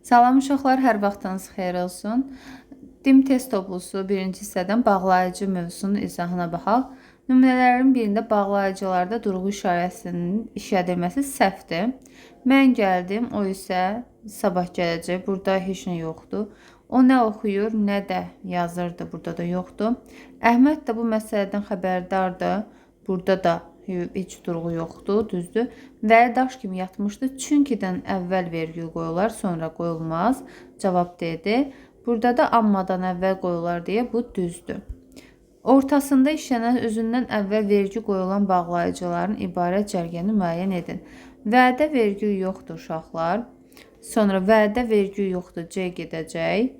Salam uşaqlar, hər vaxtınız xeyir olsun. Dim test toplusu birinci hissədən bağlayıcı mövzusunun izahına baxaq. Nümunələrin birində bağlayıcılarda durğu işarəsinin işlədilməsi səhvdir. Mən gəldim, o isə sabah gələcək. Burada heç nə yoxdur. O nə oxuyur, nə də yazırdı. Burada da yoxdur. Əhməd də bu məsələdən xəbərdardır. Burada da heç durğu yoxdur, düzdür. Və daş kimi yatmışdı. Çünkidən əvvəl vergül qoyular, sonra qoyulmaz. Cavab D-dir. Burada da ammadan əvvəl qoyular deyə bu düzdür. Ortasında işlənən özündən əvvəl vergi qoyulan bağlayıcıların ibarət cərgəni müəyyən edin. Vədə vergül yoxdur uşaqlar. Sonra vədə vergül yoxdur, C gedəcək.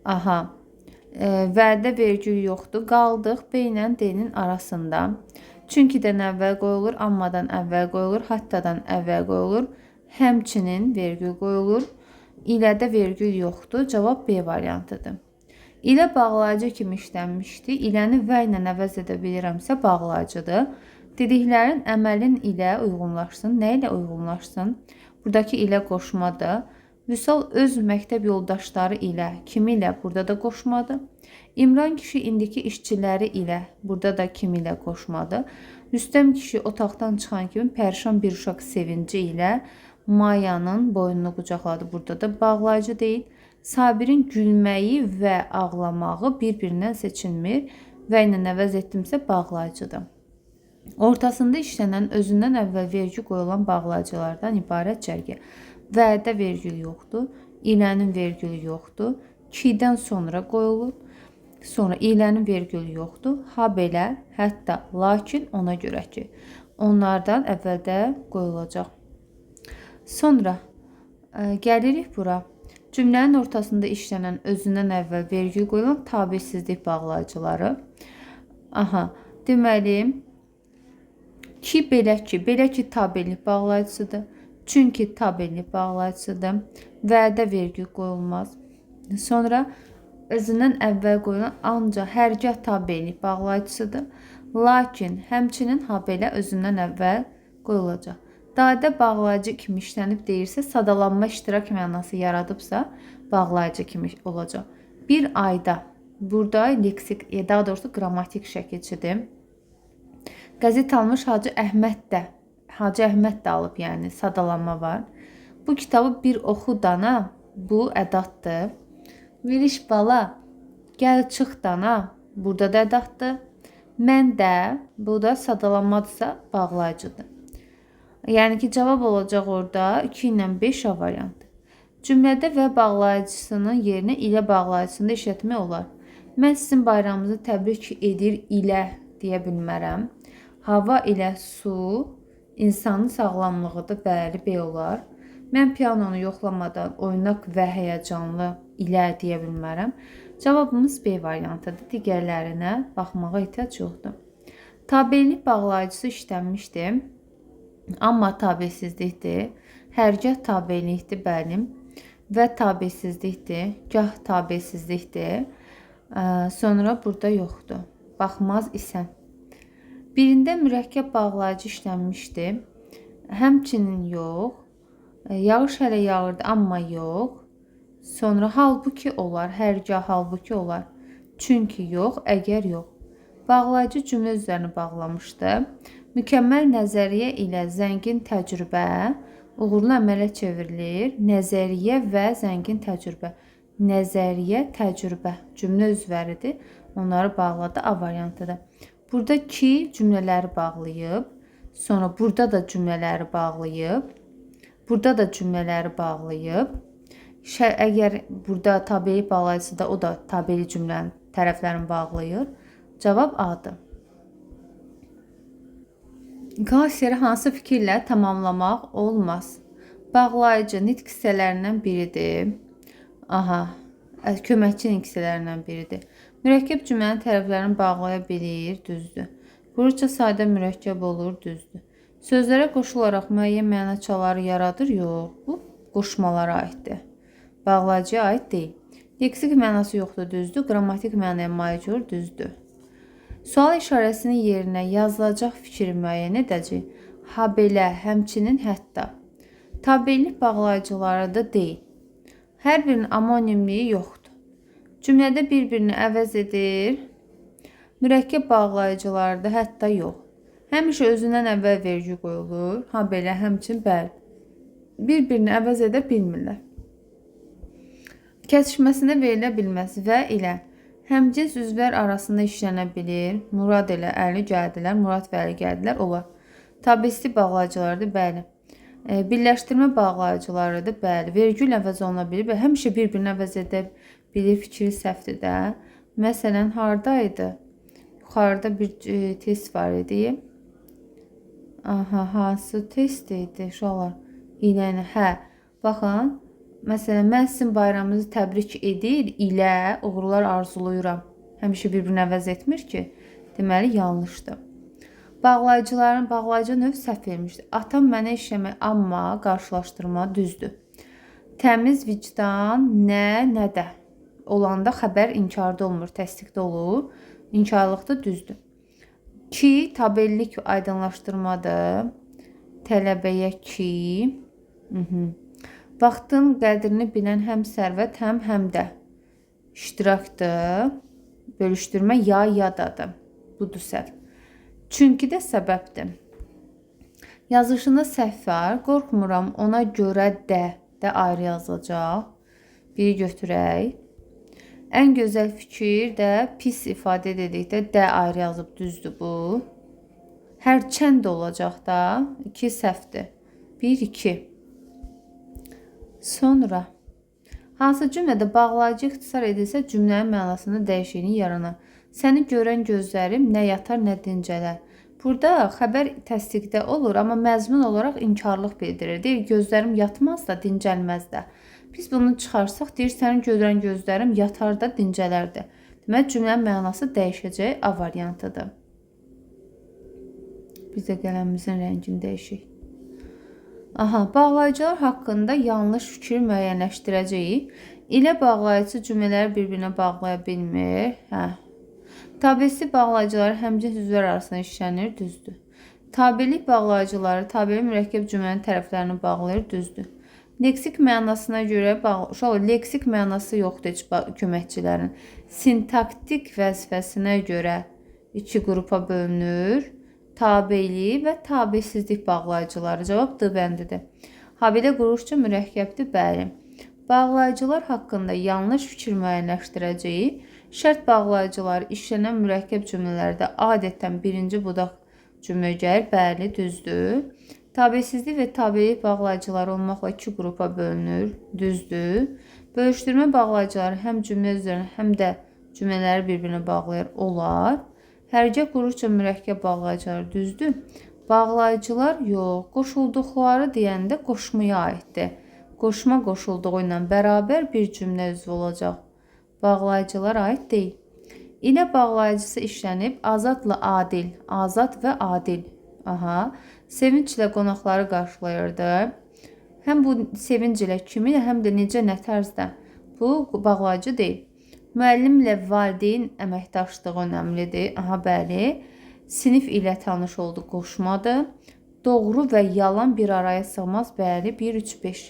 Aha. Vədə vergül yoxdur. Qaldıq B ilə D-nin arasında. Çünkidən əvvəl qoyulur, ammadan əvvəl qoyulur, həttadan əvvəl qoyulur, həmçinin vergül qoyulur. İlədə vergül yoxdur. Cavab B variantıdır. İlə bağlayıcı kimi işlənmişdi. İləni və ilə əvəz edə bilirəmsə bağlayıcıdır. Dediklərin əməlin ilə uyğunlaşsın. Nə ilə uyğunlaşsın? Buradakı ilə qoşmadır. Vüsal öz məktəb yoldaşları ilə, kimi ilə? Burada da qoşmadır. İmran kişi indiki işçiləri ilə, burada da kimi ilə qoşmadır. Rüstəm kişi otaqdan çıxan kimi pərişan bir uşaq sevinci ilə Mayanın boynunu qucaqladı. Burada da bağlayıcı deyil. Sabirin gülməyi və ağlamağı bir-birindən seçilmir və ilə əvəz etdimsə bağlayıcıdır. Ortasında işlənən özündən əvvəl vergi qoyulan bağlayıcılardan ibarət cərgə. Vədə vergül yoxdur, ilənin vergülü yoxdur, kidən sonra qoyulur, sonra ilənin vergülü yoxdur, ha belə, hətta, lakin ona görə ki, onlardan əvvəldə qoyulacaq. Sonra gəlirik bura. Cümlənin ortasında işlənən özündən əvvəl vergül qoyulan tabesizlik bağlayıcıları. Aha, deməli, belə ki tabellik bağlayıcısıdır. Çünki tabellik bağlayıcısıdır. Vədə vergül qoyulmaz. Sonra özündən əvvəl qoyulan ancaq hərgah tabellik bağlayıcısıdır. Lakin həmçinin ha belə özündən əvvəl qoyulacaq. Dadə bağlayıcı kimi işlənib deyirsə, sadalanma iştirak mənası yaradıbsa, bağlayıcı kimi olacaq. Bir ayda, burada leksik, daha doğrusu qrammatik şəkilçidir. Qəzet almış Hacı Əhməd də alıb, yəni sadalanma var. Bu kitabı bir oxu dana, bu ədatdır. Veriş bala, gəl çıx dana, burada da ədatdır. Mən də, bu da sadalanmadırsa bağlayıcıdır. Yəni ki, cavab olacaq orada 2 ilə 5 A variantı. Cümlədə və bağlayıcısının yerinə ilə bağlayıcısında işlətmək olar. Mən sizin bayramınızı təbrik edir ilə deyə bilmərəm. Hava ilə su insanın sağlamlığıdır, bəli, B olar. Mən pianonu yoxlamadan oynaq və həyəcanlı ilə deyə bilmərəm. Cavabımız B variantıdır. Digərlərinə baxmağa ehtiyac yoxdur. Tabellik bağlayıcısı işlənmişdir. Amma tabesizlikdir. Hərgah tabellikdir, bəli. Və tabesizlikdir. Gah tabesizlikdir. Sonra burada yoxdur. Baxmaz isə. Birində mürəkkəb bağlayıcı işlənmişdir. Həmçinin yox. Yağış hələ yağırdı, amma yox. Sonra halbuki olar. Hərgah halbuki olar. Çünki yox, əgər yox. Bağlayıcı cümlə üzərini bağlamışdı. Mükəmməl nəzəriyyə ilə zəngin təcrübə uğurlu əmələ çevrilir. Nəzəriyyə və zəngin təcrübə. Nəzəriyyə, təcrübə cümlə üzvəridir. Onları bağladı, A variantıdır. Burada ki cümlələri bağlayıb, sonra burada da cümlələri bağlayıb, burada da cümlələri bağlayıb. Əgər burada tabeli bağlayıcısı da o da tabeli cümlənin tərəflərini bağlayır. Cavab A-dır. Qasiri hansı fikirlə tamamlamaq olmaz? Bağlayıcı nitq hissələrindən biridir. Aha, köməkçi nitq hissələrindən biridir. Mürəkkəb cümlənin tərəflərini bağlaya bilir, düzdür. Qurutca sadə mürəkkəb olur, düzdür. Sözlərə qoşularaq müəyyən mənaçaları yaradır, yox. Bu qoşmalara aiddir. Bağlayıcıya aid deyil. Leksik mənası yoxdur, düzdür. Qrammatik mənaya malik olur, düzdür. Sual işarəsinin yerinə yazılacaq fikri müəyyən edəcək. Ha belə, həmçinin, hətta. Tabellik bağlayıcıları da deyil. Hər birinin amonimliyi yoxdur. Cümlədə bir-birini əvəz edir. Mürəkkəb bağlayıcılarda hətta yox. Həmişə özündən əvvəl vergül qoyulur. Ha belə, həmçinin bəli. Bir-birini əvəz edə bilmirlər. Kəsişməsində verilə bilməz və ilə həmcins üzvlər arasında işlənə bilir. Murad ilə Əli gəldilər, Murad və Əli gəldilər, olar. Tabisli bağlayıcılardır, bəli. Birləşdirmə bağlayıcılarıdır, bəli. Vergül əvəz oluna bilir və həmişə bir-birini əvəz edə bilir, fikri səhvdir də. Məsələn, haradaydı? Yuxarıda bir test var idi. Aha, hansı test idi uşaqlar? İləni, hə. Baxın, məsələn, mən sizin bayramınızı təbrik edir ilə uğurlar arzuluyuram. Həmişə bir-birini əvəz etmir ki, deməli yanlışdır. Bağlayıcı növ səhv vermişdir. Atam mənə işləmək, amma qarşılaşdırma düzdür. Təmiz vicdan nə də olanda xəbər inkarda olmur, təsdiqdə olur. İnkarlıqda düzdür. Ki, tabellik aydınlaşdırmadır. Tələbəyə ki. Vaxtın qədrini bilən həm sərvət, həm də iştirakdır. Bölüşdürmə yadadır. Budur səhv. Çünki də səbəbdir. Yazışında səhv var. Qorxmuram, ona görə də ayrı yazacaq. Biri götürək. Ən gözəl fikir də pis ifadə dedikdə də ayrı yazıb düzdür bu. Hərçənd olacaq da 2 səhvdir. 1, 2. Sonra hansı cümlədə bağlayıcı ixtisar edilsə cümlənin mənasında dəyişiklik yaranar. Səni görən gözlərim nə yatar, nə dincələr. Burada xəbər təsdiqdə olur, amma məzmun olaraq inkarlıq bildirir. Deyir, gözlərim yatmaz da, dincəlməz də. Biz bunu çıxarsaq, deyir, səni görən gözlərim yatar da, dincələr də. Demək, cümlənin mənası dəyişəcək A variantıdır. Biz də qələmimizin rəngini dəyişik. Aha, bağlayıcılar haqqında yanlış fikir müəyyənləşdirəcəyik. İlə bağlayıcı cümlələri bir-birinə bağlaya bilmir. Tabesi bağlayıcıları həmcins üzvlər arasında işlənir, düzdür. Tabelik bağlayıcıları tabeli mürəkkəb cümlənin tərəflərini bağlayır, düzdür. Leksik mənasına görə, leksik mənası yoxdur heç köməkçilərin. Sintaktik vəzifəsinə görə 2 qrupa bölünür. Tabeli və tabesizlik bağlayıcıları. Cavab D bəndidir. Habelə quruşca mürəkkəbdir, bəli. Bağlayıcılar haqqında yanlış fikir müəyyənləşdirəcəyik. Şərt bağlayıcıları işlənən mürəkkəb cümlələrdə adətən birinci budaq cümlə gəlir, bəli, düzdür. Tabesizlik və tabelik bağlayıcıları olmaqla 2 qrupa bölünür, düzdür. Bölüşdürmə bağlayıcıları həm cümlə üzərinə, həm də cümlələri bir-birinə bağlayır, olar. Hərəkət quruşca mürəkkəb bağlayıcıları düzdür. Bağlayıcılar yox, qoşulduqları deyəndə qoşmaya aiddir. Qoşma qoşulduğu ilə bərabər bir cümlə üzvü olacaq. Bağlayıcılar aid deyil. İlə bağlayıcısı işlənib azadla adil, azad və adil. Aha, sevinclə qonaqları qarşılayırdı. Həm bu sevinc ilə kimi, həm də necə, nə tərzdə. Bu bağlayıcı deyil. Müəllimlə valideyn əməkdaşlığı önəmlidir. Aha, bəli. Sinif ilə tanış oldu, qoşmadır. Doğru və yalan bir araya sığmaz, bəli. 1, 3, 5.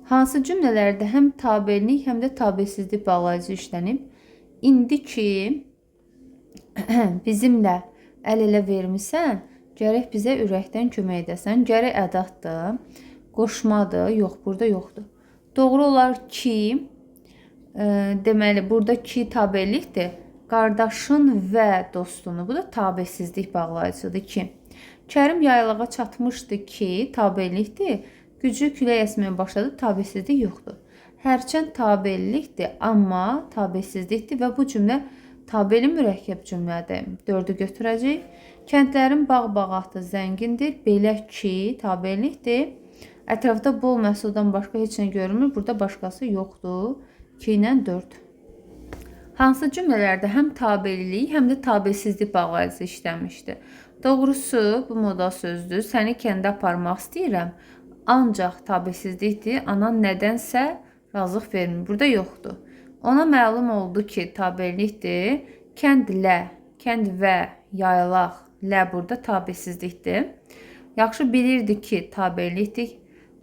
Hansı cümlələrdə həm tabelik, həm də tabesizlik bağlayıcı işlənib? İndi ki, bizimlə əl-ələ vermisən, gərək bizə ürəkdən kömək edəsən. Gərək ədatdır, qoşmadır, yox, burada yoxdur. Doğru olar ki, deməli, buradakı tabelikdir. Qardaşın və dostunu. Bu da tabesizlik bağlayıcıdır ki. Kərim yaylağa çatmışdı ki, tabelikdir. Güclü külək əsməyə başladı, tabesizlik yoxdur. Hərçənd tabelikdir, amma tabesizlikdir və bu cümlə tabeli mürəkkəb cümlədir. 4-ü götürəcək. Kəndlərin bağ-bağatı zəngindir. Belə ki, tabelikdir. Ətrafda bol məhsuldan başqa heç nə görünmür. Burada başqası yoxdur. 2 ilə 4. Hansı cümlələrdə həm tabelilik, həm də tabesizlik bağlayıcısı işlənmişdir? Doğrusu, bu moda sözdür. Səni kəndə aparmaq istəyirəm. Ancaq tabesizlikdir. Anan nədənsə razılıq vermir. Burada yoxdur. Ona məlum oldu ki, tabelilikdir. Kəndlə, kənd və yaylaq, lə burada tabesizlikdir. Yaxşı bilirdi ki, tabelilikdir.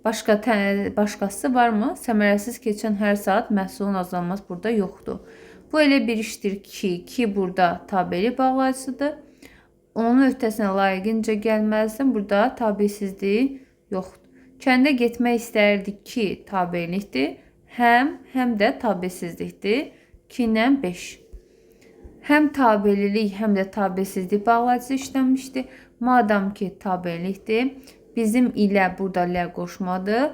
Başqası varmı? Səmərəsiz keçən hər saat məhsulun azalmaz burada yoxdur. Bu elə bir işdir ki burada tabeli bağlayıcısıdır. Onun öhdəsinə layiqincə gəlməlisən. Burada tabesizlik yoxdur. Kəndə getmək istərdik ki tabelikdir. Həm də tabesizlikdir. 2 ilə 5. Həm tabelilik, həm də tabesizlik bağlayıcısı işlənmişdir. Madam ki tabelikdir. Bizim ilə burada lə qoşmadır.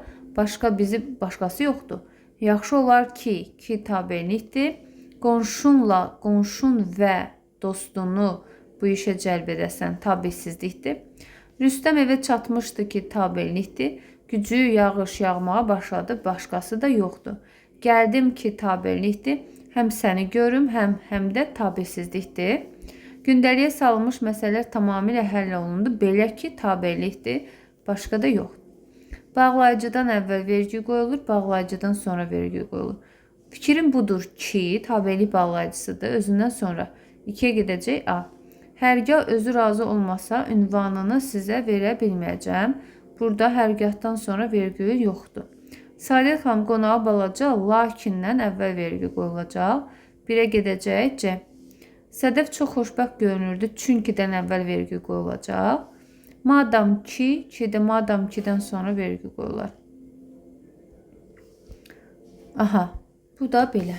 Başqası yoxdur. Yaxşı olar ki tabelikdir. Qonşun və dostunu bu işə cəlb edəsən tabesizlikdir. Rüstəm evə çatmışdı ki tabelikdir. Gücü yağış yağmağa başladı. Başqası da yoxdur. Gəldim ki tabelikdir. Həm səni görüm, həm də tabesizlikdir. Gündəliyə salınmış məsələlər tamamilə həll olundu. Belə ki tabelikdir. Başqa da yoxdur. Bağlayıcıdan əvvəl vergi qoyulur, bağlayıcıdan sonra vergi qoyulur. Fikrim budur ki, tabelik bağlayıcısıdır. Özündən sonra 2-yə gedəcək A. Hərgah özü razı olmasa, ünvanını sizə verə bilməyəcəm. Burada hərgahdan sonra vergi yoxdur. Sadiq xanım qonağa balaca, lakindən əvvəl vergi qoyulacaq. 1-ə gedəcək C. Sədəf çox xoşbəxt görünürdü, çünkidən əvvəl vergi qoyulacaq. Madam ki, madam ki'dən sonra vergi qoyular. Aha, bu da belə.